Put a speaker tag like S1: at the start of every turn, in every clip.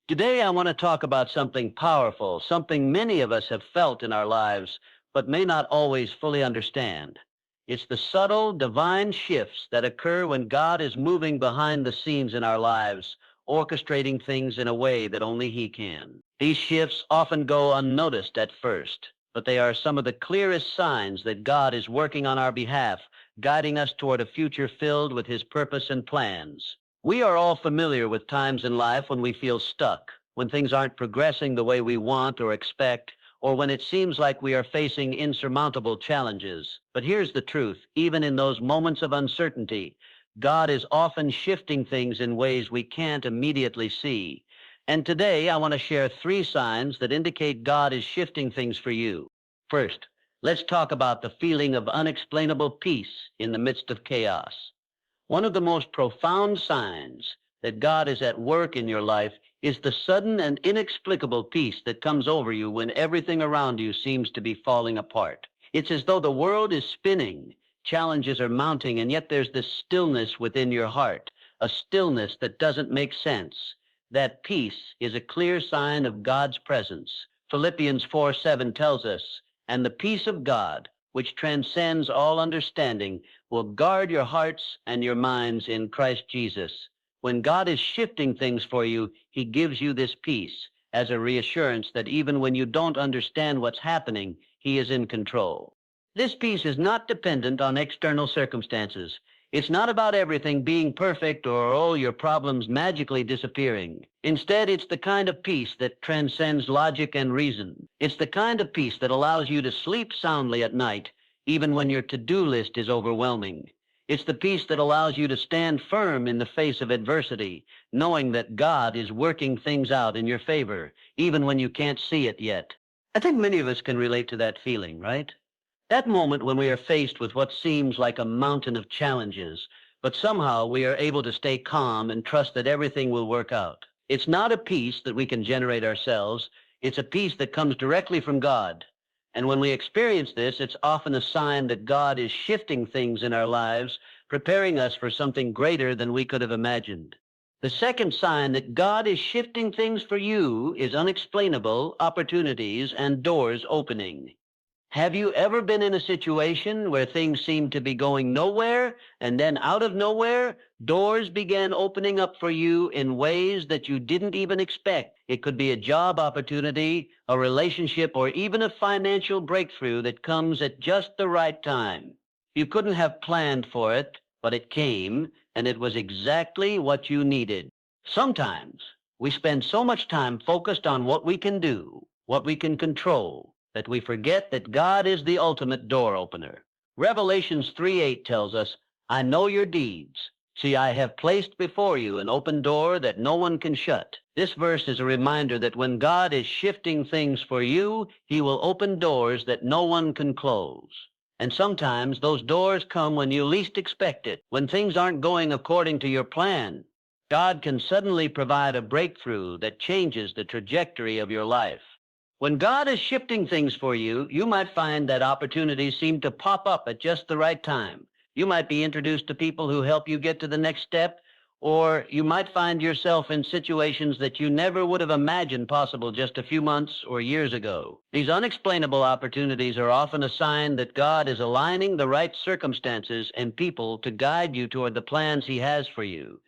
S1: Today, I want to talk about something powerful, something many of us have felt in our lives, but may not always fully understand. It's the subtle, divine shifts that occur when God is moving behind the scenes in our lives, orchestrating things in a way that only He can. These shifts often go unnoticed at first, but they are some of the clearest signs that God is working on our behalf, guiding us toward a future filled with His purpose and plans. We are all familiar with times in life when we feel stuck, when things aren't progressing the way we want or expect, or when it seems like we are facing insurmountable challenges. But here's the truth. Even in those moments of uncertainty, God is often shifting things in ways we can't immediately see. And today, I want to share 3 signs that indicate God is shifting things for you. First, let's talk about the feeling of unexplainable peace in the midst of chaos. One of the most profound signs that God is at work in your life is the sudden and inexplicable peace that comes over you when everything around you seems to be falling apart. It's as though the world is spinning, challenges are mounting, and yet there's this stillness within your heart, a stillness that doesn't make sense. That peace is a clear sign of God's presence. Philippians 4:7 tells us, "And the peace of God, which transcends all understanding, will guard your hearts and your minds in Christ Jesus." When God is shifting things for you, He gives you this peace as a reassurance that even when you don't understand what's happening, He is in control. This peace is not dependent on external circumstances. It's not about everything being perfect or all your problems magically disappearing. Instead, it's the kind of peace that transcends logic and reason. It's the kind of peace that allows you to sleep soundly at night, even when your to-do list is overwhelming. It's the peace that allows you to stand firm in the face of adversity, knowing that God is working things out in your favor, even when you can't see it yet. I think many of us can relate to that feeling, right? That moment when we are faced with what seems like a mountain of challenges, but somehow we are able to stay calm and trust that everything will work out. It's not a peace that we can generate ourselves. It's a peace that comes directly from God. And when we experience this, it's often a sign that God is shifting things in our lives, preparing us for something greater than we could have imagined. The second sign that God is shifting things for you is unexplainable opportunities and doors opening. Have you ever been in a situation where things seemed to be going nowhere, and then out of nowhere, doors began opening up for you in ways that you didn't even expect? It could be a job opportunity, a relationship, or even a financial breakthrough that comes at just the right time. You couldn't have planned for it, but it came, and it was exactly what you needed. Sometimes we spend so much time focused on what we can do, what we can control, that we forget that God is the ultimate door opener. Revelations 3:8 tells us, "I know your deeds. See, I have placed before you an open door that no one can shut." This verse is a reminder that when God is shifting things for you, He will open doors that no one can close. And sometimes those doors come when you least expect it, when things aren't going according to your plan. God can suddenly provide a breakthrough that changes the trajectory of your life. When God is shifting things for you, you might find that opportunities seem to pop up at just the right time. You might be introduced to people who help you get to the next step, or you might find yourself in situations that you never would have imagined possible just a few months or years ago. These unexplainable opportunities are often a sign that God is aligning the right circumstances and people to guide you toward the plans He has for you.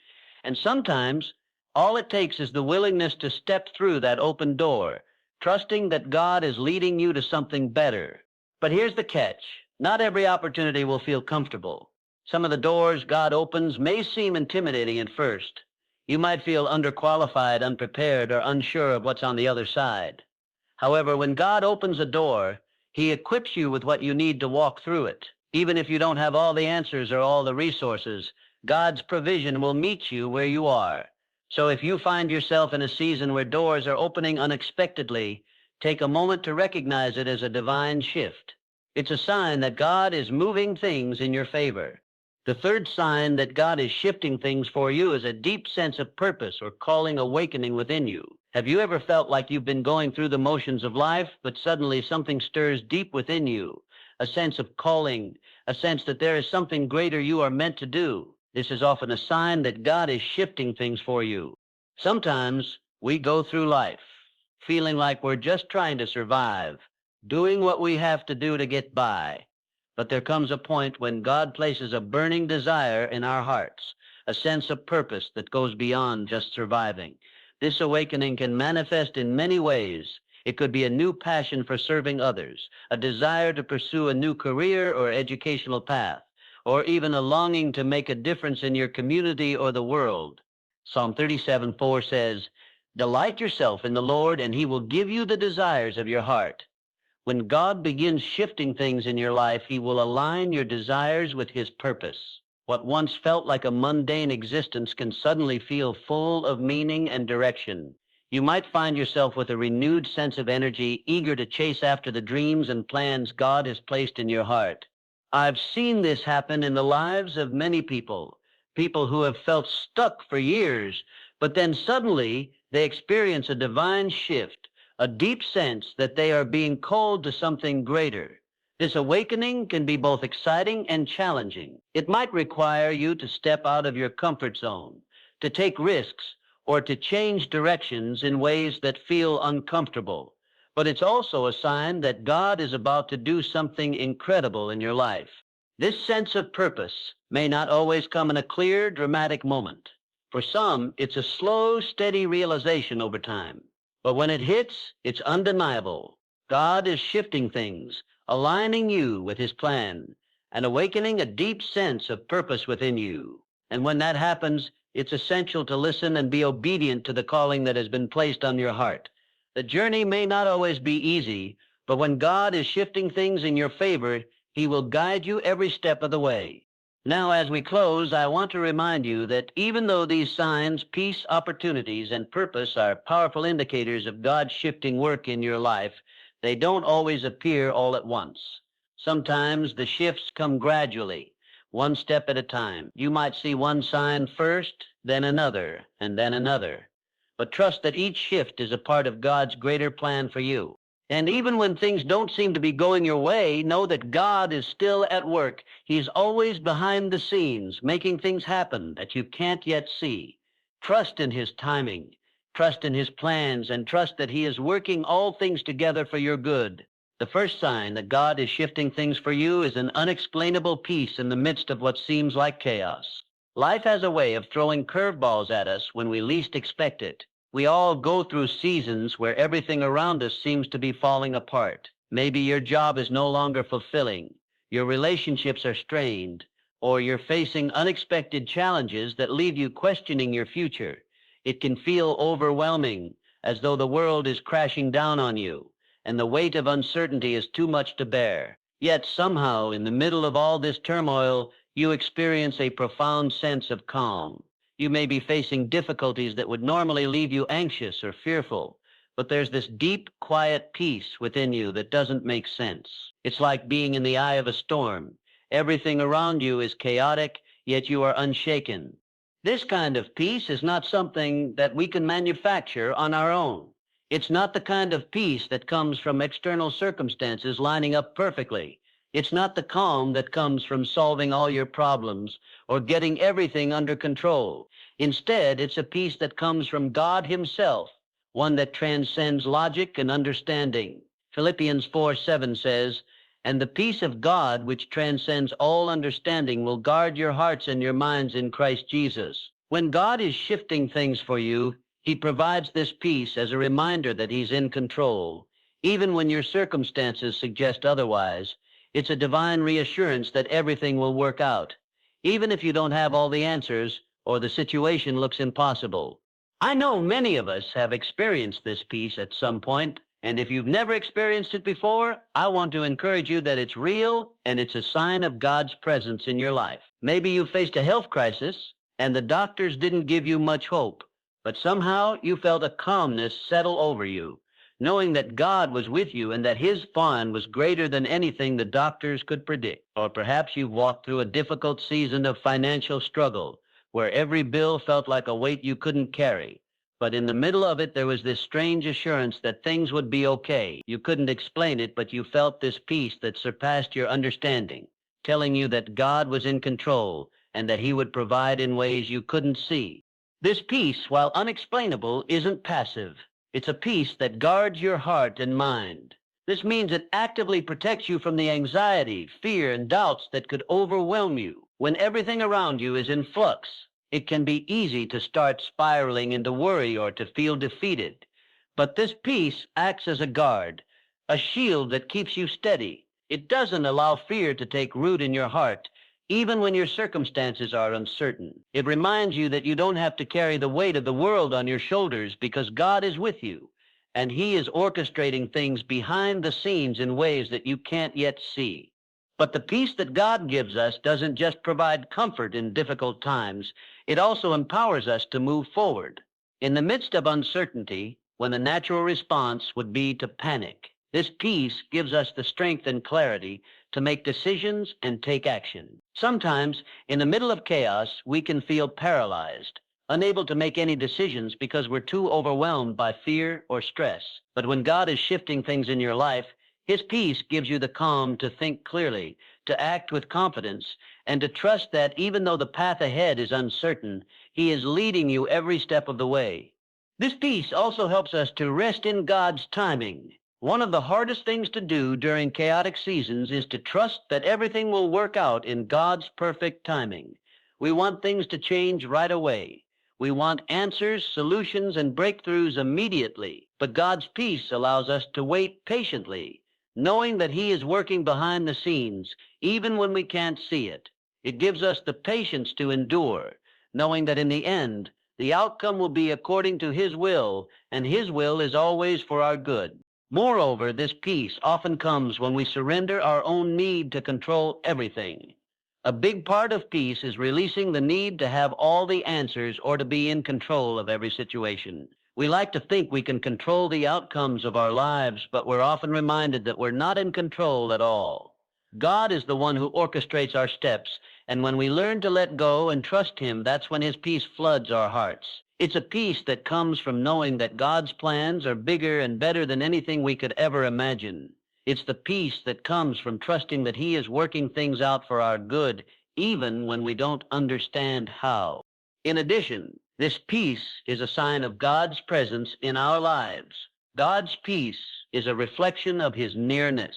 S1: And sometimes all it takes is the willingness to step through that open door, trusting that God is leading you to something better. But here's the catch. Not every opportunity will feel comfortable. Some of the doors God opens may seem intimidating at first. You might feel underqualified, unprepared, or unsure of what's on the other side. However, when God opens a door, He equips you with what you need to walk through it. Even if you don't have all the answers or all the resources, God's provision will meet you where you are. So if you find yourself in a season where doors are opening unexpectedly, take a moment to recognize it as a divine shift. It's a sign that God is moving things in your favor. The third sign that God is shifting things for you is a deep sense of purpose or calling awakening within you. Have you ever felt like you've been going through the motions of life, but suddenly something stirs deep within you? A sense of calling, a sense that there is something greater you are meant to do. This is often a sign that God is shifting things for you. Sometimes We go through life feeling like we're just trying to survive, doing what we have to do to get by. But there comes a point when God places a burning desire in our hearts, a sense of purpose that goes beyond just surviving. This awakening can manifest in many ways. It could be a new passion for serving others, a desire to pursue a new career or educational path, or even a longing to make a difference in your community or the world. Psalm 37:4 says, "Delight yourself in the Lord, and he will give you the desires of your heart." When God begins shifting things in your life, he will align your desires with his purpose. What once felt like a mundane existence can suddenly feel full of meaning and direction. You might find yourself with a renewed sense of energy, eager to chase after the dreams and plans God has placed in your heart. I've seen this happen in the lives of many people, people who have felt stuck for years, but then suddenly they experience a divine shift, a deep sense that they are being called to something greater. This awakening can be both exciting and challenging. It might require you to step out of your comfort zone, to take risks, or to change directions in ways that feel uncomfortable. But it's also a sign that God is about to do something incredible in your life. This sense of purpose may not always come in a clear, dramatic moment. For some, it's a slow, steady realization over time. But when it hits, it's undeniable. God is shifting things, aligning you with his plan, and awakening a deep sense of purpose within you. And when that happens, it's essential to listen and be obedient to the calling that has been placed on your heart. The journey may not always be easy, but when God is shifting things in your favor, he will guide you every step of the way. Now, as we close, I want to remind you that even though these signs, peace, opportunities, and purpose are powerful indicators of God's shifting work in your life, they don't always appear all at once. Sometimes the shifts come gradually, one step at a time. You might see one sign first, then another, and then another. But trust that each shift is a part of God's greater plan for you. And even when things don't seem to be going your way, know that God is still at work. He's always behind the scenes, making things happen that you can't yet see. Trust in his timing, trust in his plans, and trust that he is working all things together for your good. The first sign that God is shifting things for you is an unexplainable peace in the midst of what seems like chaos. Life has a way of throwing curveballs at us when we least expect it. We all go through seasons where everything around us seems to be falling apart. Maybe your job is no longer fulfilling, your relationships are strained, or you're facing unexpected challenges that leave you questioning your future. It can feel overwhelming, as though the world is crashing down on you, and the weight of uncertainty is too much to bear. Yet somehow, in the middle of all this turmoil, you experience a profound sense of calm. You may be facing difficulties that would normally leave you anxious or fearful, but there's this deep, quiet peace within you that doesn't make sense. It's like being in the eye of a storm. Everything around you is chaotic, yet you are unshaken. This kind of peace is not something that we can manufacture on our own. It's not the kind of peace that comes from external circumstances lining up perfectly. It's not the calm that comes from solving all your problems or getting everything under control. Instead, it's a peace that comes from God himself, one that transcends logic and understanding. Philippians 4:7 says, "And the peace of God, which transcends all understanding, will guard your hearts and your minds in Christ Jesus." When God is shifting things for you, he provides this peace as a reminder that he's in control. Even when your circumstances suggest otherwise, it's a divine reassurance that everything will work out, even if you don't have all the answers or the situation looks impossible. I know many of us have experienced this peace at some point, and if you've never experienced it before, I want to encourage you that it's real and it's a sign of God's presence in your life. Maybe you faced a health crisis and the doctors didn't give you much hope, but somehow you felt a calmness settle over you, knowing that God was with you and that his plan was greater than anything the doctors could predict. Or perhaps you've walked through a difficult season of financial struggle, where every bill felt like a weight you couldn't carry. But in the middle of it, there was this strange assurance that things would be okay. You couldn't explain it, but you felt this peace that surpassed your understanding, telling you that God was in control and that he would provide in ways you couldn't see. This peace, while unexplainable, isn't passive. It's a peace that guards your heart and mind. This means it actively protects you from the anxiety, fear, and doubts that could overwhelm you. When everything around you is in flux, it can be easy to start spiraling into worry or to feel defeated. But this peace acts as a guard, a shield that keeps you steady. It doesn't allow fear to take root in your heart, even when your circumstances are uncertain. It reminds you that you don't have to carry the weight of the world on your shoulders because God is with you, and He is orchestrating things behind the scenes in ways that you can't yet see. But the peace that God gives us doesn't just provide comfort in difficult times, it also empowers us to move forward. In the midst of uncertainty, when the natural response would be to panic, this peace gives us the strength and clarity to make decisions and take action. Sometimes, in the middle of chaos, we can feel paralyzed, unable to make any decisions because we're too overwhelmed by fear or stress. But when God is shifting things in your life, His peace gives you the calm to think clearly, to act with confidence, and to trust that even though the path ahead is uncertain, He is leading you every step of the way. This peace also helps us to rest in God's timing. One of the hardest things to do during chaotic seasons is to trust that everything will work out in God's perfect timing. We want things to change right away. We want answers, solutions, and breakthroughs immediately. But God's peace allows us to wait patiently, knowing that He is working behind the scenes, even when we can't see it. It gives us the patience to endure, knowing that in the end, the outcome will be according to His will, and His will is always for our good. Moreover, this peace often comes when we surrender our own need to control everything. A big part of peace is releasing the need to have all the answers or to be in control of every situation. We like to think we can control the outcomes of our lives, but we're often reminded that we're not in control at all. God is the one who orchestrates our steps, and when we learn to let go and trust Him, that's when His peace floods our hearts. It's a peace that comes from knowing that God's plans are bigger and better than anything we could ever imagine. It's the peace that comes from trusting that He is working things out for our good, even when we don't understand how. In addition, this peace is a sign of God's presence in our lives. God's peace is a reflection of His nearness.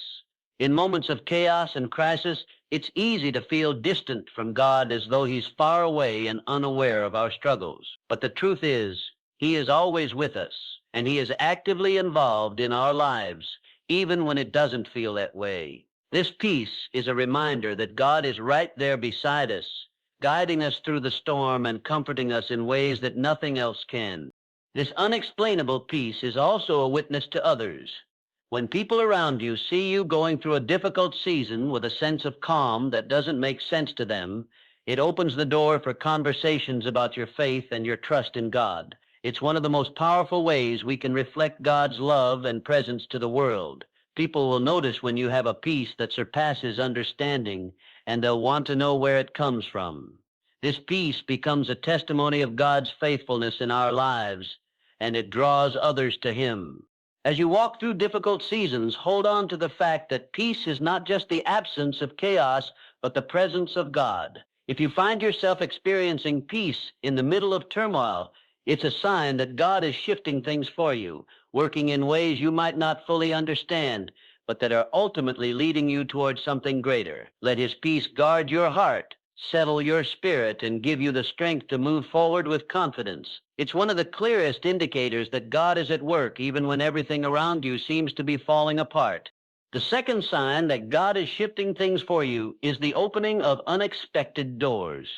S1: In moments of chaos and crisis, it's easy to feel distant from God as though He's far away and unaware of our struggles. But the truth is, He is always with us, and He is actively involved in our lives, even when it doesn't feel that way. This peace is a reminder that God is right there beside us, guiding us through the storm and comforting us in ways that nothing else can. This unexplainable peace is also a witness to others. When people around you see you going through a difficult season with a sense of calm that doesn't make sense to them, it opens the door for conversations about your faith and your trust in God. It's one of the most powerful ways we can reflect God's love and presence to the world. People will notice when you have a peace that surpasses understanding, and they'll want to know where it comes from. This peace becomes a testimony of God's faithfulness in our lives, and it draws others to Him. As you walk through difficult seasons, hold on to the fact that peace is not just the absence of chaos, but the presence of God. If you find yourself experiencing peace in the middle of turmoil, it's a sign that God is shifting things for you, working in ways you might not fully understand, but that are ultimately leading you towards something greater. Let His peace guard your heart, settle your spirit, and give you the strength to move forward with confidence. It's one of the clearest indicators that God is at work even when everything around you seems to be falling apart. The second sign that God is shifting things for you is the opening of unexpected doors.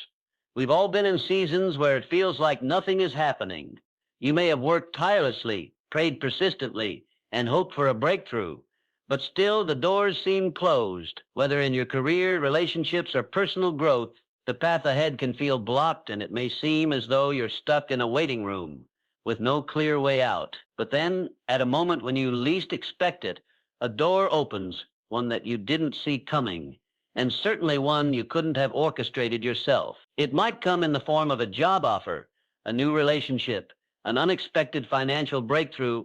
S1: We've all been in seasons where it feels like nothing is happening. You may have worked tirelessly, prayed persistently, and hoped for a breakthrough, but still the doors seem closed. Whether in your career, relationships, or personal growth, the path ahead can feel blocked, and it may seem as though you're stuck in a waiting room with no clear way out. But then, at a moment when you least expect it, a door opens, one that you didn't see coming, and certainly one you couldn't have orchestrated yourself. It might come in the form of a job offer, a new relationship, an unexpected financial breakthrough,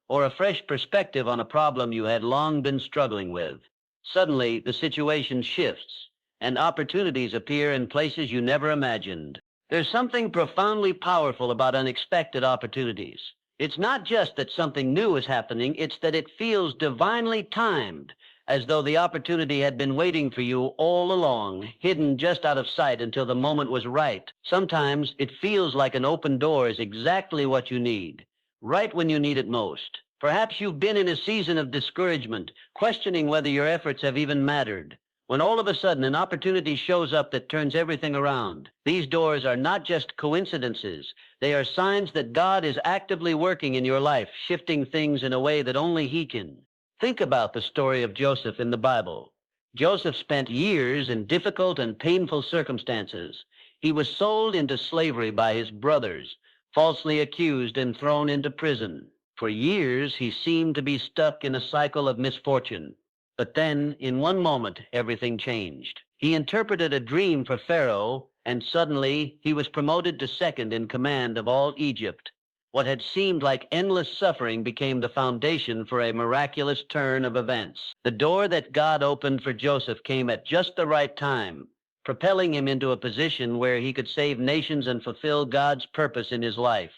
S1: or a fresh perspective on a problem you had long been struggling with. Suddenly, the situation shifts, and opportunities appear in places you never imagined. There's something profoundly powerful about unexpected opportunities. It's not just that something new is happening, it's that it feels divinely timed, as though the opportunity had been waiting for you all along, hidden just out of sight until the moment was right. Sometimes it feels like an open door is exactly what you need, right when you need it most. Perhaps you've been in a season of discouragement, questioning whether your efforts have even mattered. When all of a sudden an opportunity shows up that turns everything around, these doors are not just coincidences. They are signs that God is actively working in your life, shifting things in a way that only He can. Think about the story of Joseph in the Bible. Joseph spent years in difficult and painful circumstances. He was sold into slavery by his brothers, falsely accused and thrown into prison. For years, he seemed to be stuck in a cycle of misfortune. But then, in one moment, everything changed. He interpreted a dream for Pharaoh, and suddenly he was promoted to second in command of all Egypt. What had seemed like endless suffering became the foundation for a miraculous turn of events. The door that God opened for Joseph came at just the right time, propelling him into a position where he could save nations and fulfill God's purpose in his life.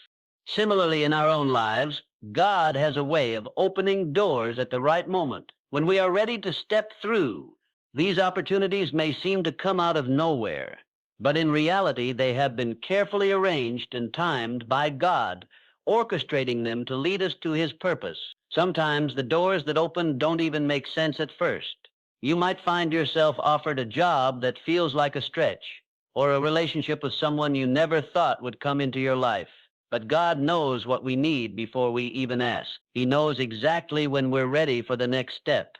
S1: Similarly, in our own lives, God has a way of opening doors at the right moment. When we are ready to step through, these opportunities may seem to come out of nowhere, but in reality, they have been carefully arranged and timed by God, orchestrating them to lead us to His purpose. Sometimes the doors that open don't even make sense at first. You might find yourself offered a job that feels like a stretch, or a relationship with someone you never thought would come into your life. But God knows what we need before we even ask. He knows exactly when we're ready for the next step,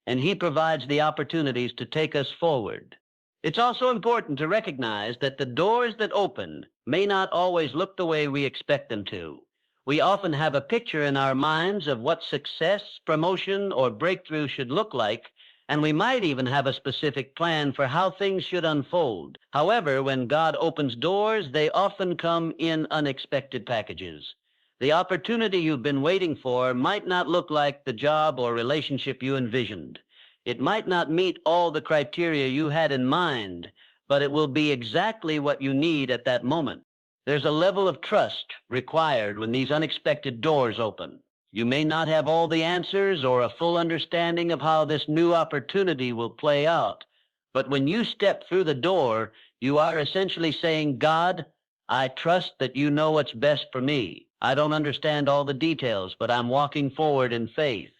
S1: and He provides the opportunities to take us forward. It's also important to recognize that the doors that open may not always look the way we expect them to. We often have a picture in our minds of what success, promotion, or breakthrough should look like, and we might even have a specific plan for how things should unfold. However, when God opens doors, they often come in unexpected packages. The opportunity you've been waiting for might not look like the job or relationship you envisioned. It might not meet all the criteria you had in mind, but it will be exactly what you need at that moment. There's a level of trust required when these unexpected doors open. You may not have all the answers or a full understanding of how this new opportunity will play out, but when you step through the door, you are essentially saying, God, I trust that you know what's best for me. I don't understand all the details, but I'm walking forward in faith.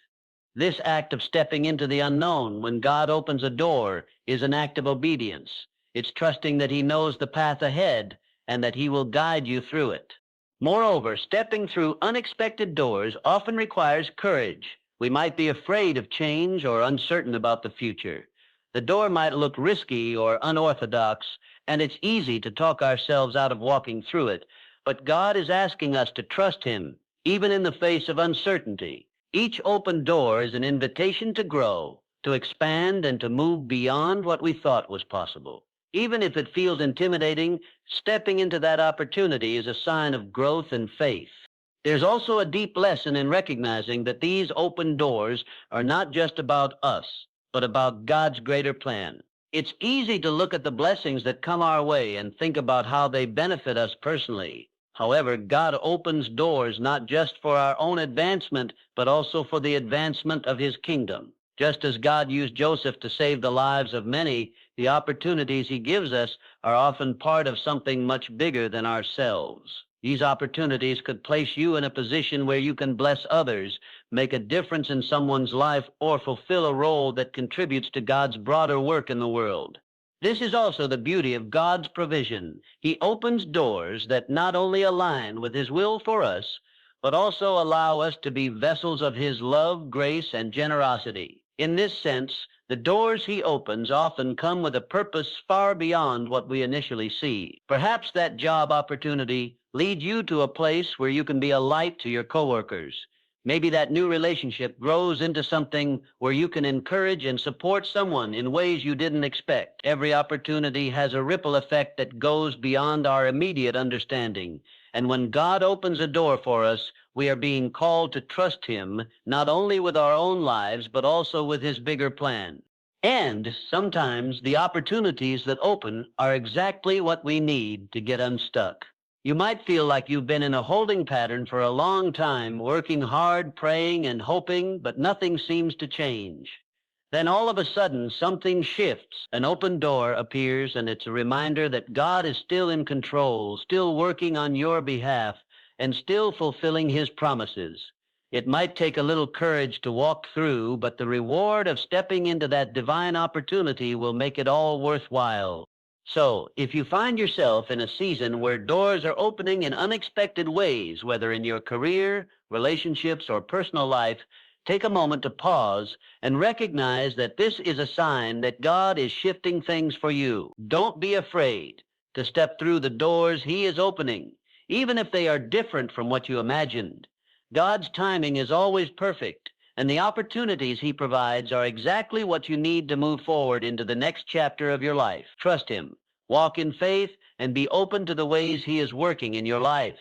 S1: This act of stepping into the unknown when God opens a door is an act of obedience. It's trusting that He knows the path ahead and that He will guide you through it. Moreover, stepping through unexpected doors often requires courage. We might be afraid of change or uncertain about the future. The door might look risky or unorthodox, and it's easy to talk ourselves out of walking through it. But God is asking us to trust Him, even in the face of uncertainty. Each open door is an invitation to grow, to expand, and to move beyond what we thought was possible. Even if it feels intimidating, stepping into that opportunity is a sign of growth and faith. There's also a deep lesson in recognizing that these open doors are not just about us, but about God's greater plan. It's easy to look at the blessings that come our way and think about how they benefit us personally. However, God opens doors not just for our own advancement, but also for the advancement of His kingdom. Just as God used Joseph to save the lives of many, the opportunities He gives us are often part of something much bigger than ourselves. These opportunities could place you in a position where you can bless others, make a difference in someone's life, or fulfill a role that contributes to God's broader work in the world. This is also the beauty of God's provision. He opens doors that not only align with His will for us, but also allow us to be vessels of His love, grace, and generosity. In this sense, the doors He opens often come with a purpose far beyond what we initially see. Perhaps that job opportunity leads you to a place where you can be a light to your coworkers. Maybe that new relationship grows into something where you can encourage and support someone in ways you didn't expect. Every opportunity has a ripple effect that goes beyond our immediate understanding. And when God opens a door for us, we are being called to trust Him, not only with our own lives, but also with His bigger plan. And sometimes the opportunities that open are exactly what we need to get unstuck. You might feel like you've been in a holding pattern for a long time, working hard, praying and hoping, but nothing seems to change. Then all of a sudden, something shifts. An open door appears, and it's a reminder that God is still in control, still working on your behalf, and still fulfilling his promises. It might take a little courage to walk through, but the reward of stepping into that divine opportunity will make it all worthwhile. So, if you find yourself in a season where doors are opening in unexpected ways, whether in your career, relationships, or personal life, take a moment to pause and recognize that this is a sign that God is shifting things for you. Don't be afraid to step through the doors he is opening, even if they are different from what you imagined. God's timing is always perfect, and the opportunities he provides are exactly what you need to move forward into the next chapter of your life. Trust him, walk in faith, and be open to the ways he is working in your life.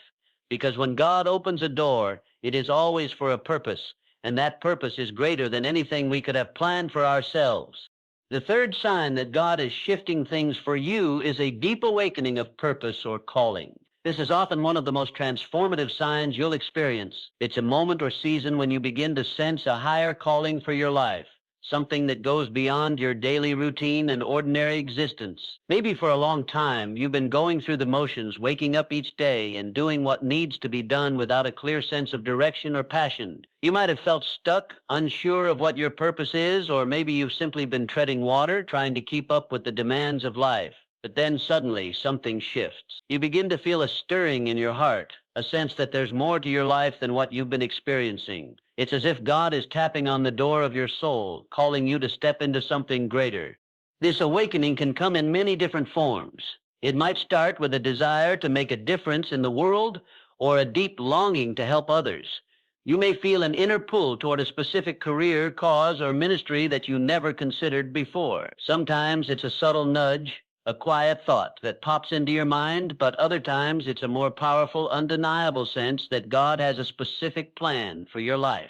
S1: Because when God opens a door, it is always for a purpose, and that purpose is greater than anything we could have planned for ourselves. The third sign that God is shifting things for you is a deep awakening of purpose or calling. This is often one of the most transformative signs you'll experience. It's a moment or season when you begin to sense a higher calling for your life, something that goes beyond your daily routine and ordinary existence. Maybe for a long time, you've been going through the motions, waking up each day and doing what needs to be done without a clear sense of direction or passion. You might have felt stuck, unsure of what your purpose is, or maybe you've simply been treading water, trying to keep up with the demands of life. But then suddenly something shifts. You begin to feel a stirring in your heart, a sense that there's more to your life than what you've been experiencing. It's as if God is tapping on the door of your soul, calling you to step into something greater. This awakening can come in many different forms. It might start with a desire to make a difference in the world or a deep longing to help others. You may feel an inner pull toward a specific career, cause, or ministry that you never considered before. Sometimes it's a subtle nudge, a quiet thought that pops into your mind, but other times it's a more powerful, undeniable sense that God has a specific plan for your life,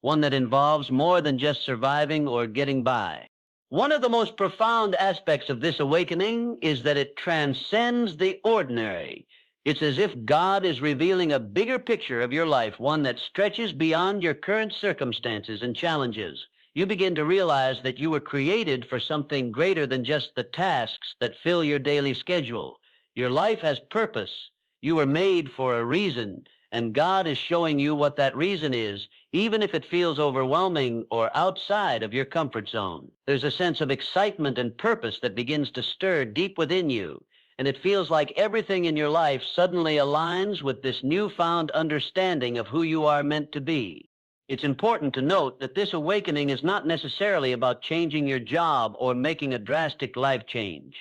S1: one that involves more than just surviving or getting by. One of the most profound aspects of this awakening is that it transcends the ordinary. It's as if God is revealing a bigger picture of your life, one that stretches beyond your current circumstances and challenges. You begin to realize that you were created for something greater than just the tasks that fill your daily schedule. Your life has purpose. You were made for a reason, and God is showing you what that reason is, even if it feels overwhelming or outside of your comfort zone. There's a sense of excitement and purpose that begins to stir deep within you, and it feels like everything in your life suddenly aligns with this newfound understanding of who you are meant to be. It's important to note that this awakening is not necessarily about changing your job or making a drastic life change.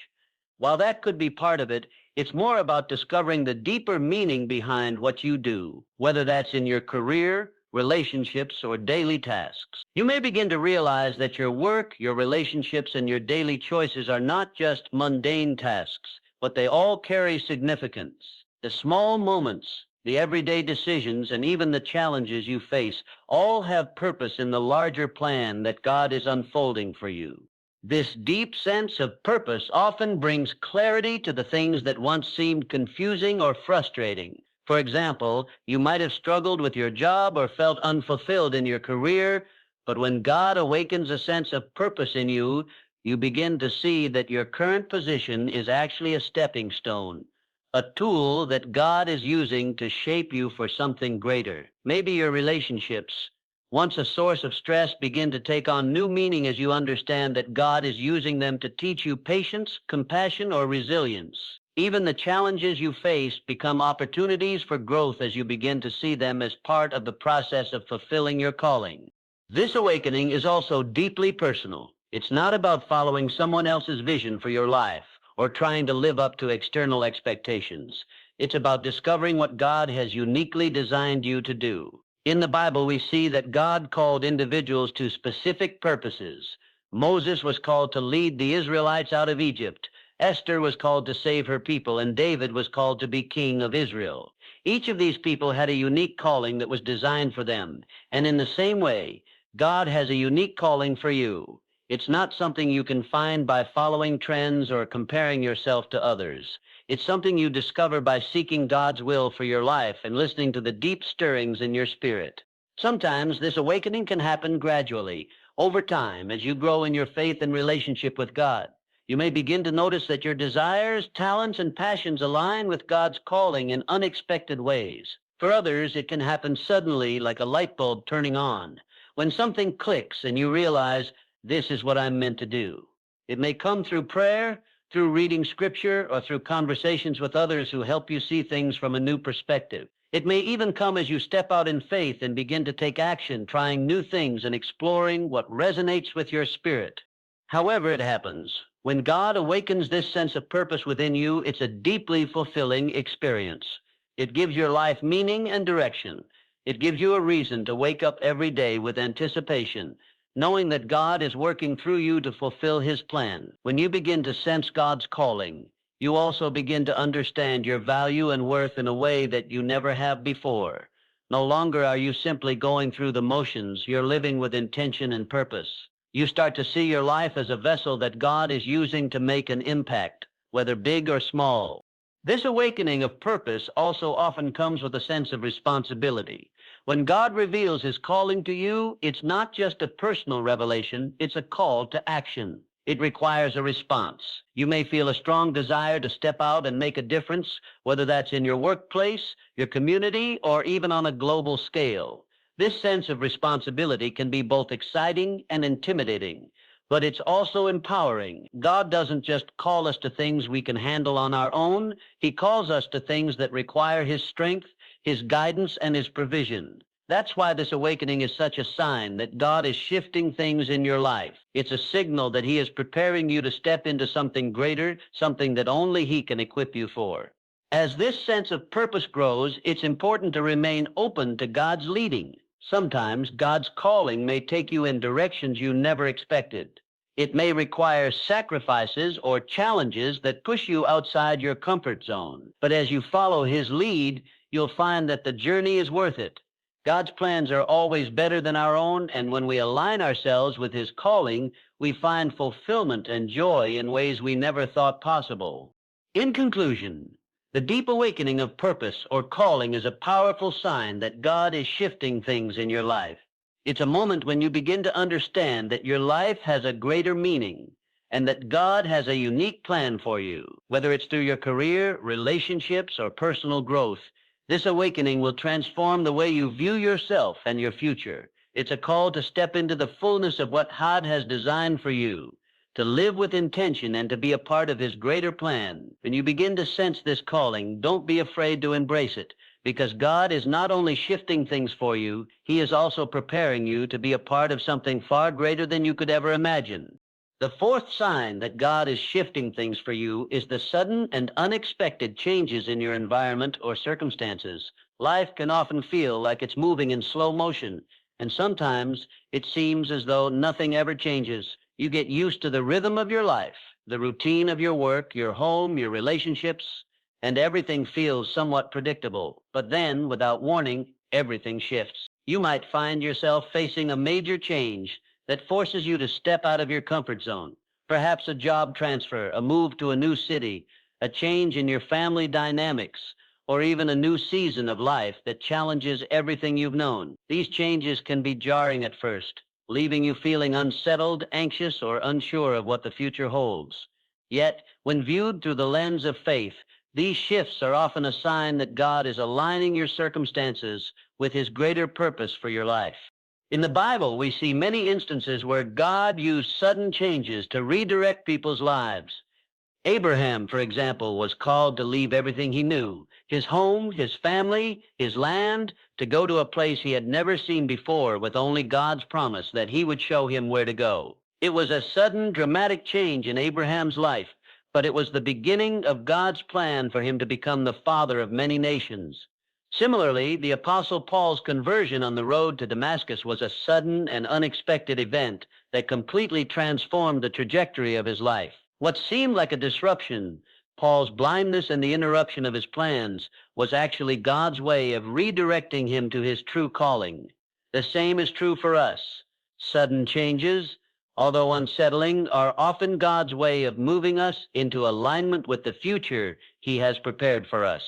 S1: While that could be part of it, it's more about discovering the deeper meaning behind what you do, whether that's in your career, relationships, or daily tasks. You may begin to realize that your work, your relationships, and your daily choices are not just mundane tasks, but they all carry significance. The small moments, the everyday decisions, and even the challenges you face all have purpose in the larger plan that God is unfolding for you. This deep sense of purpose often brings clarity to the things that once seemed confusing or frustrating. For example, you might have struggled with your job or felt unfulfilled in your career, but when God awakens a sense of purpose in you, you begin to see that your current position is actually a stepping stone, a tool that God is using to shape you for something greater. Maybe your relationships, once a source of stress, begin to take on new meaning as you understand that God is using them to teach you patience, compassion, or resilience. Even the challenges you face become opportunities for growth as you begin to see them as part of the process of fulfilling your calling. This awakening is also deeply personal. It's not about following someone else's vision for your life or trying to live up to external expectations. It's about discovering what God has uniquely designed you to do. In the Bible, we see that God called individuals to specific purposes. Moses was called to lead the Israelites out of Egypt. Esther was called to save her people, and David was called to be king of Israel. Each of these people had a unique calling that was designed for them. And in the same way, God has a unique calling for you. It's not something you can find by following trends or comparing yourself to others. It's something you discover by seeking God's will for your life and listening to the deep stirrings in your spirit. Sometimes this awakening can happen gradually, over time, as you grow in your faith and relationship with God. You may begin to notice that your desires, talents, and passions align with God's calling in unexpected ways. For others, it can happen suddenly, like a light bulb turning on, when something clicks and you realize, this is what I'm meant to do. It may come through prayer, through reading scripture, or through conversations with others who help you see things from a new perspective. It may even come as you step out in faith and begin to take action, trying new things and exploring what resonates with your spirit. However it happens, when God awakens this sense of purpose within you, it's a deeply fulfilling experience. It gives your life meaning and direction. It gives you a reason to wake up every day with anticipation, knowing that God is working through you to fulfill his plan. When you begin to sense God's calling, you also begin to understand your value and worth in a way that you never have before. No longer are you simply going through the motions, you're living with intention and purpose. You start to see your life as a vessel that God is using to make an impact, whether big or small. This awakening of purpose also often comes with a sense of responsibility. When God reveals his calling to you, it's not just a personal revelation, it's a call to action. It requires a response. You may feel a strong desire to step out and make a difference, whether that's in your workplace, your community, or even on a global scale. This sense of responsibility can be both exciting and intimidating, but it's also empowering. God doesn't just call us to things we can handle on our own. He calls us to things that require his strength, his guidance, and his provision. That's why this awakening is such a sign that God is shifting things in your life. It's a signal that he is preparing you to step into something greater, something that only he can equip you for. As this sense of purpose grows, it's important to remain open to God's leading. Sometimes God's calling may take you in directions you never expected. It may require sacrifices or challenges that push you outside your comfort zone. But as you follow his lead, you'll find that the journey is worth it. God's plans are always better than our own, and when we align ourselves with his calling, we find fulfillment and joy in ways we never thought possible. In conclusion, the deep awakening of purpose or calling is a powerful sign that God is shifting things in your life. It's a moment when you begin to understand that your life has a greater meaning and that God has a unique plan for you. Whether it's through your career, relationships, or personal growth, this awakening will transform the way you view yourself and your future. It's a call to step into the fullness of what God has designed for you, to live with intention and to be a part of his greater plan. When you begin to sense this calling, don't be afraid to embrace it, because God is not only shifting things for you, he is also preparing you to be a part of something far greater than you could ever imagine. The fourth sign that God is shifting things for you is the sudden and unexpected changes in your environment or circumstances. Life can often feel like it's moving in slow motion, and sometimes it seems as though nothing ever changes. You get used to the rhythm of your life, the routine of your work, your home, your relationships, and everything feels somewhat predictable. But then, without warning, everything shifts. You might find yourself facing a major change that forces you to step out of your comfort zone. Perhaps a job transfer, a move to a new city, a change in your family dynamics, or even a new season of life that challenges everything you've known. These changes can be jarring at first, leaving you feeling unsettled, anxious, or unsure of what the future holds. Yet, when viewed through the lens of faith, these shifts are often a sign that God is aligning your circumstances with his greater purpose for your life. In the Bible, we see many instances where God used sudden changes to redirect people's lives. Abraham, for example, was called to leave everything he knew, his home, his family, his land, to go to a place he had never seen before with only God's promise that he would show him where to go. It was a sudden, dramatic change in Abraham's life, but it was the beginning of God's plan for him to become the father of many nations. Similarly, the Apostle Paul's conversion on the road to Damascus was a sudden and unexpected event that completely transformed the trajectory of his life. What seemed like a disruption, Paul's blindness and the interruption of his plans, was actually God's way of redirecting him to his true calling. The same is true for us. Sudden changes, although unsettling, are often God's way of moving us into alignment with the future He has prepared for us.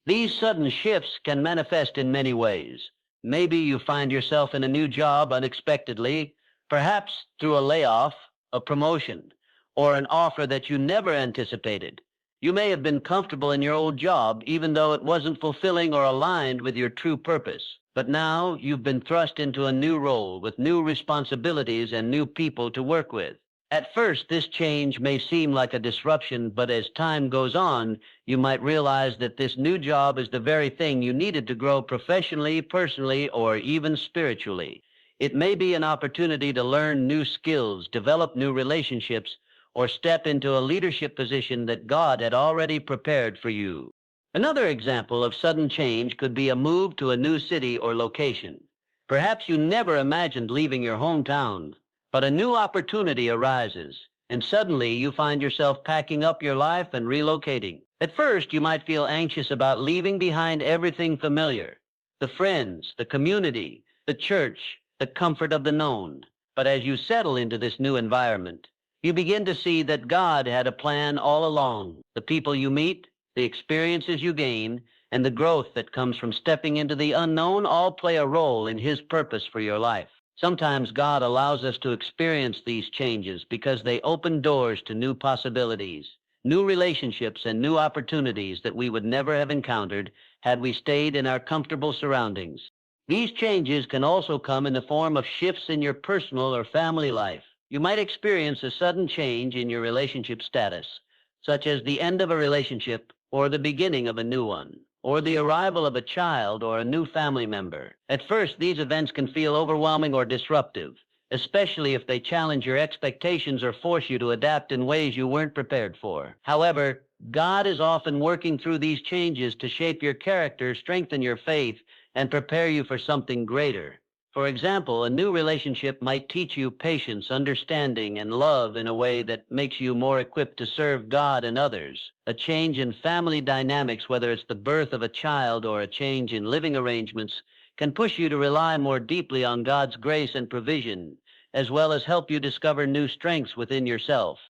S1: These sudden shifts can manifest in many ways. Maybe you find yourself in a new job unexpectedly, perhaps through a layoff, a promotion, or an offer that you never anticipated. You may have been comfortable in your old job, even though it wasn't fulfilling or aligned with your true purpose. But now you've been thrust into a new role with new responsibilities and new people to work with. At first, this change may seem like a disruption, but as time goes on, you might realize that this new job is the very thing you needed to grow professionally, personally, or even spiritually. It may be an opportunity to learn new skills, develop new relationships, or step into a leadership position that God had already prepared for you. Another example of sudden change could be a move to a new city or location. Perhaps you never imagined leaving your hometown, but a new opportunity arises, and suddenly you find yourself packing up your life and relocating. At first, you might feel anxious about leaving behind everything familiar, the friends, the community, the church, the comfort of the known. But as you settle into this new environment, you begin to see that God had a plan all along. The people you meet, the experiences you gain, and the growth that comes from stepping into the unknown all play a role in His purpose for your life. Sometimes God allows us to experience these changes because they open doors to new possibilities, new relationships, and new opportunities that we would never have encountered had we stayed in our comfortable surroundings. These changes can also come in the form of shifts in your personal or family life. You might experience a sudden change in your relationship status, such as the end of a relationship or the beginning of a new one, or the arrival of a child or a new family member. At first, these events can feel overwhelming or disruptive, especially if they challenge your expectations or force you to adapt in ways you weren't prepared for. However, God is often working through these changes to shape your character, strengthen your faith, and prepare you for something greater. For example, a new relationship might teach you patience, understanding, and love in a way that makes you more equipped to serve God and others. A change in family dynamics, whether it's the birth of a child or a change in living arrangements, can push you to rely more deeply on God's grace and provision, as well as help you discover new strengths within yourself.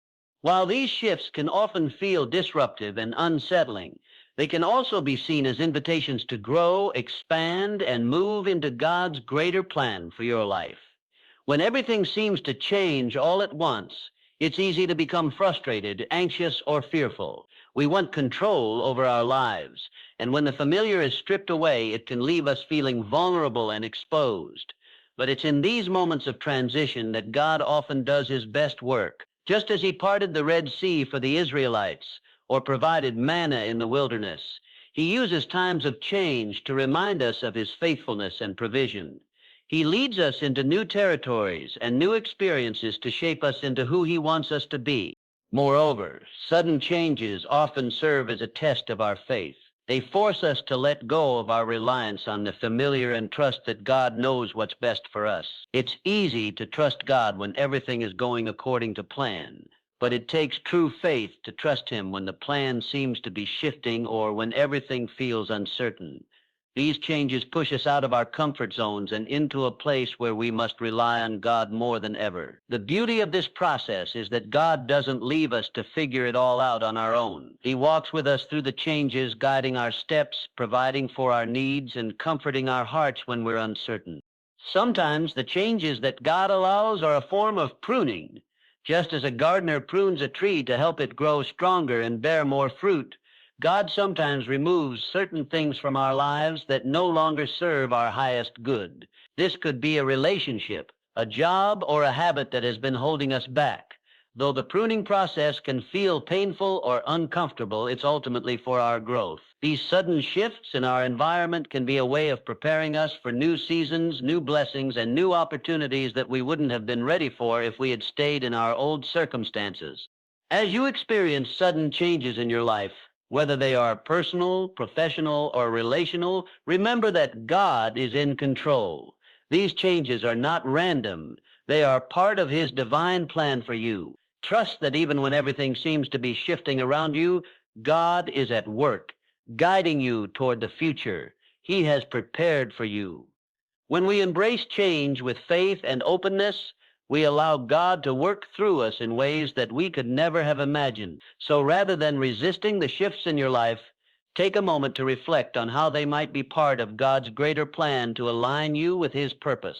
S1: While these shifts can often feel disruptive and unsettling, they can also be seen as invitations to grow, expand, and move into God's greater plan for your life. When everything seems to change all at once, it's easy to become frustrated, anxious, or fearful. We want control over our lives, and when the familiar is stripped away, it can leave us feeling vulnerable and exposed. But it's in these moments of transition that God often does His best work. Just as He parted the Red Sea for the Israelites, or provided manna in the wilderness, He uses times of change to remind us of His faithfulness and provision. He leads us into new territories and new experiences to shape us into who He wants us to be. Moreover, sudden changes often serve as a test of our faith. They force us to let go of our reliance on the familiar and trust that God knows what's best for us. It's easy to trust God when everything is going according to plan. But it takes true faith to trust Him when the plan seems to be shifting or when everything feels uncertain. These changes push us out of our comfort zones and into a place where we must rely on God more than ever. The beauty of this process is that God doesn't leave us to figure it all out on our own. He walks with us through the changes, guiding our steps, providing for our needs, and comforting our hearts when we're uncertain. Sometimes the changes that God allows are a form of pruning. Just as a gardener prunes a tree to help it grow stronger and bear more fruit, God sometimes removes certain things from our lives that no longer serve our highest good. This could be a relationship, a job, or a habit that has been holding us back. Though the pruning process can feel painful or uncomfortable, it's ultimately for our growth. These sudden shifts in our environment can be a way of preparing us for new seasons, new blessings, and new opportunities that we wouldn't have been ready for if we had stayed in our old circumstances. As you experience sudden changes in your life, whether they are personal, professional, or relational, remember that God is in control. These changes are not random. They are part of His divine plan for you. Trust that even when everything seems to be shifting around you, God is at work, guiding you toward the future He has prepared for you. When we embrace change with faith and openness, We allow God to work through us in ways that we could never have imagined. So rather than resisting the shifts in your life, take a moment to reflect on how they might be part of God's greater plan to align you with His purpose.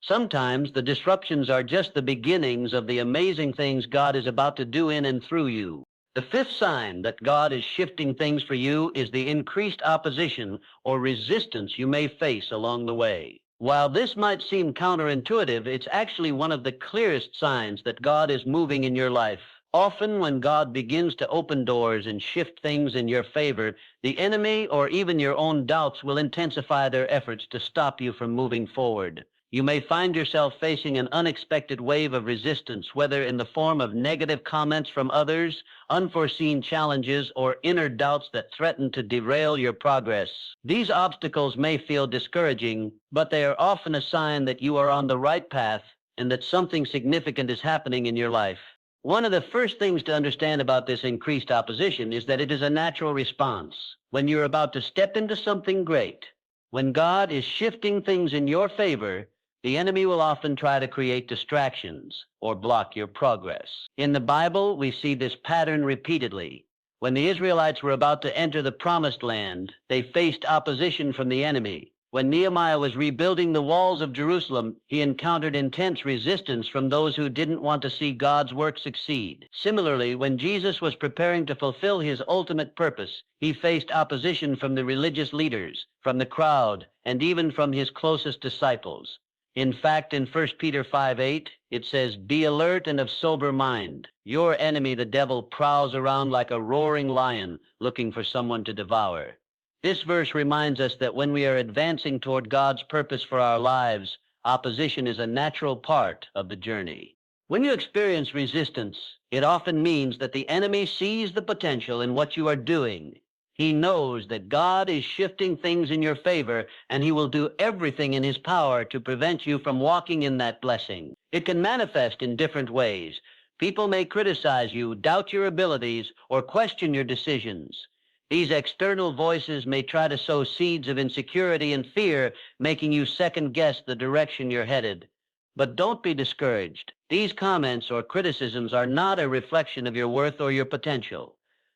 S1: Sometimes the disruptions are just the beginnings of the amazing things God is about to do in and through you. The fifth sign that God is shifting things for you is the increased opposition or resistance you may face along the way. While this might seem counterintuitive, it's actually one of the clearest signs that God is moving in your life. Often when God begins to open doors and shift things in your favor, the enemy or even your own doubts will intensify their efforts to stop you from moving forward. You may find yourself facing an unexpected wave of resistance, whether in the form of negative comments from others, unforeseen challenges, or inner doubts that threaten to derail your progress. These obstacles may feel discouraging, but they are often a sign that you are on the right path and that something significant is happening in your life. One of the first things to understand about this increased opposition is that it is a natural response. When you're about to step into something great, when God is shifting things in your favor, the enemy will often try to create distractions or block your progress. In the Bible, we see this pattern repeatedly. When the Israelites were about to enter the promised land, they faced opposition from the enemy. When Nehemiah was rebuilding the walls of Jerusalem, he encountered intense resistance from those who didn't want to see God's work succeed. Similarly, when Jesus was preparing to fulfill his ultimate purpose, he faced opposition from the religious leaders, from the crowd, and even from his closest disciples. In fact, in 1 Peter 5:8, it says, "Be alert and of sober mind. Your enemy, the devil, prowls around like a roaring lion, looking for someone to devour." This verse reminds us that when we are advancing toward God's purpose for our lives, opposition is a natural part of the journey. When you experience resistance, it often means that the enemy sees the potential in what you are doing. He knows that God is shifting things in your favor, and he will do everything in his power to prevent you from walking in that blessing. It can manifest in different ways. People may criticize you, doubt your abilities, or question your decisions. These external voices may try to sow seeds of insecurity and fear, making you second-guess the direction you're headed. But don't be discouraged. These comments or criticisms are not a reflection of your worth or your potential.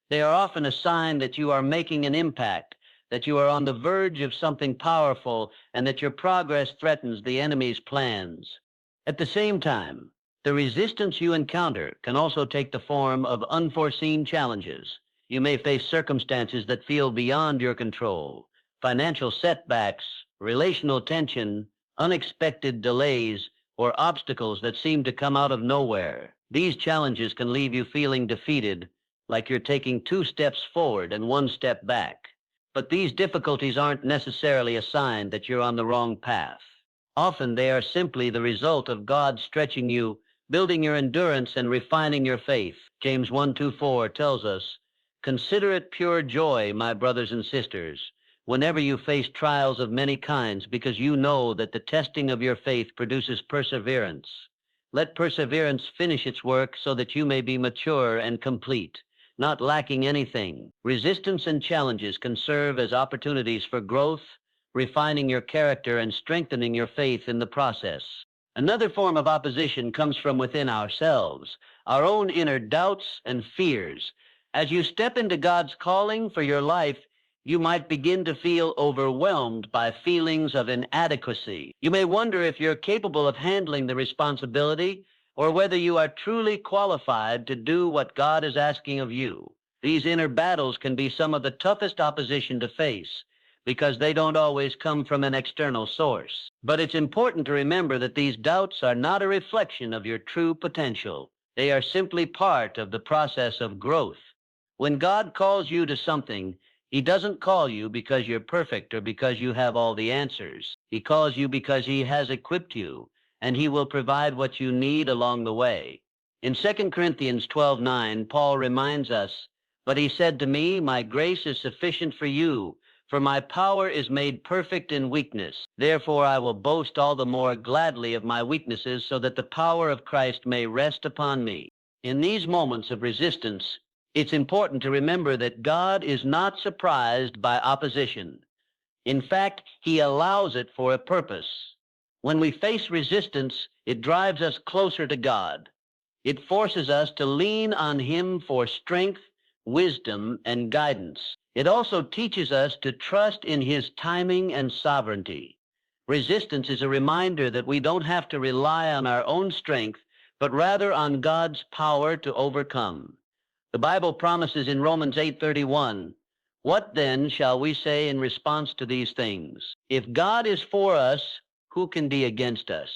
S1: They are often a sign that you are making an impact, that you are on the verge of something powerful, and that your progress threatens the enemy's plans. At the same time, the resistance you encounter can also take the form of unforeseen challenges. You may face circumstances that feel beyond your control, financial setbacks, relational tension, unexpected delays, or obstacles that seem to come out of nowhere. These challenges can leave you feeling defeated, like you're taking 2 steps forward and 1 step back. But these difficulties aren't necessarily a sign that you're on the wrong path. Often they are simply the result of God stretching you, building your endurance, and refining your faith. James 1:2-4 tells us, "Consider it pure joy, my brothers and sisters, whenever you face trials of many kinds, because you know that the testing of your faith produces perseverance. Let perseverance finish its work so that you may be mature and complete, not lacking anything." Resistance and challenges can serve as opportunities for growth, refining your character and strengthening your faith in the process. Another form of opposition comes from within ourselves, our own inner doubts and fears. As you step into God's calling for your life, you might begin to feel overwhelmed by feelings of inadequacy. You may wonder if you're capable of handling the responsibility or whether you are truly qualified to do what God is asking of you. These inner battles can be some of the toughest opposition to face because they don't always come from an external source. But it's important to remember that these doubts are not a reflection of your true potential. They are simply part of the process of growth. When God calls you to something, he doesn't call you because you're perfect or because you have all the answers. He calls you because he has equipped you, and he will provide what you need along the way. In 2 Corinthians 12:9, Paul reminds us, "But he said to me, my grace is sufficient for you, for my power is made perfect in weakness. Therefore I will boast all the more gladly of my weaknesses, so that the power of Christ may rest upon me." In these moments of resistance, it's important to remember that God is not surprised by opposition. In fact, he allows it for a purpose. When we face resistance, it drives us closer to God. It forces us to lean on Him for strength, wisdom, and guidance. It also teaches us to trust in His timing and sovereignty. Resistance is a reminder that we don't have to rely on our own strength, but rather on God's power to overcome. The Bible promises in Romans 8:31, "What then shall we say in response to these things? If God is for us, who can be against us?"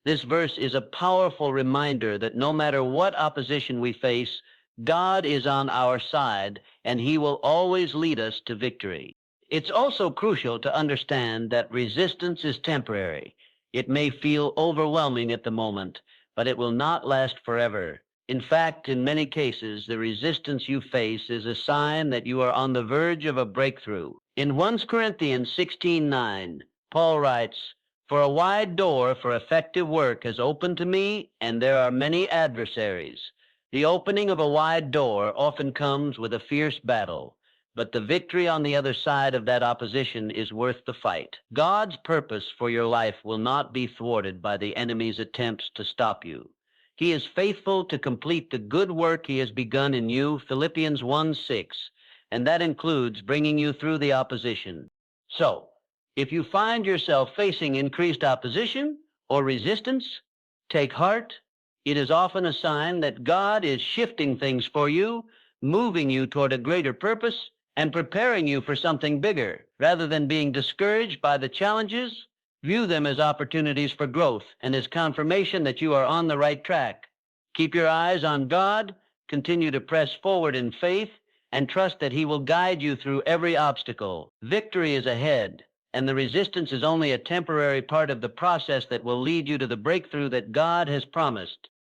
S1: This verse is a powerful reminder that no matter what opposition we face, God is on our side and He will always lead us to victory. It's also crucial to understand that resistance is temporary. It may feel overwhelming at the moment, but it will not last forever. In fact, in many cases, the resistance you face is a sign that you are on the verge of a breakthrough. In 1 Corinthians 16:9, Paul writes, "For a wide door for effective work has opened to me, and there are many adversaries." The opening of a wide door often comes with a fierce battle, but the victory on the other side of that opposition is worth the fight. God's purpose for your life will not be thwarted by the enemy's attempts to stop you. He is faithful to complete the good work He has begun in you, Philippians 1:6, and that includes bringing you through the opposition. So, if you find yourself facing increased opposition or resistance, take heart. It is often a sign that God is shifting things for you, moving you toward a greater purpose, and preparing you for something bigger. Rather than being discouraged by the challenges, view them as opportunities for growth and as confirmation that you are on the right track. Keep your eyes on God, continue to press forward in faith, and trust that He will guide you through every obstacle. Victory is ahead, and the resistance is only a temporary part of the process that will lead you to the breakthrough that God has promised.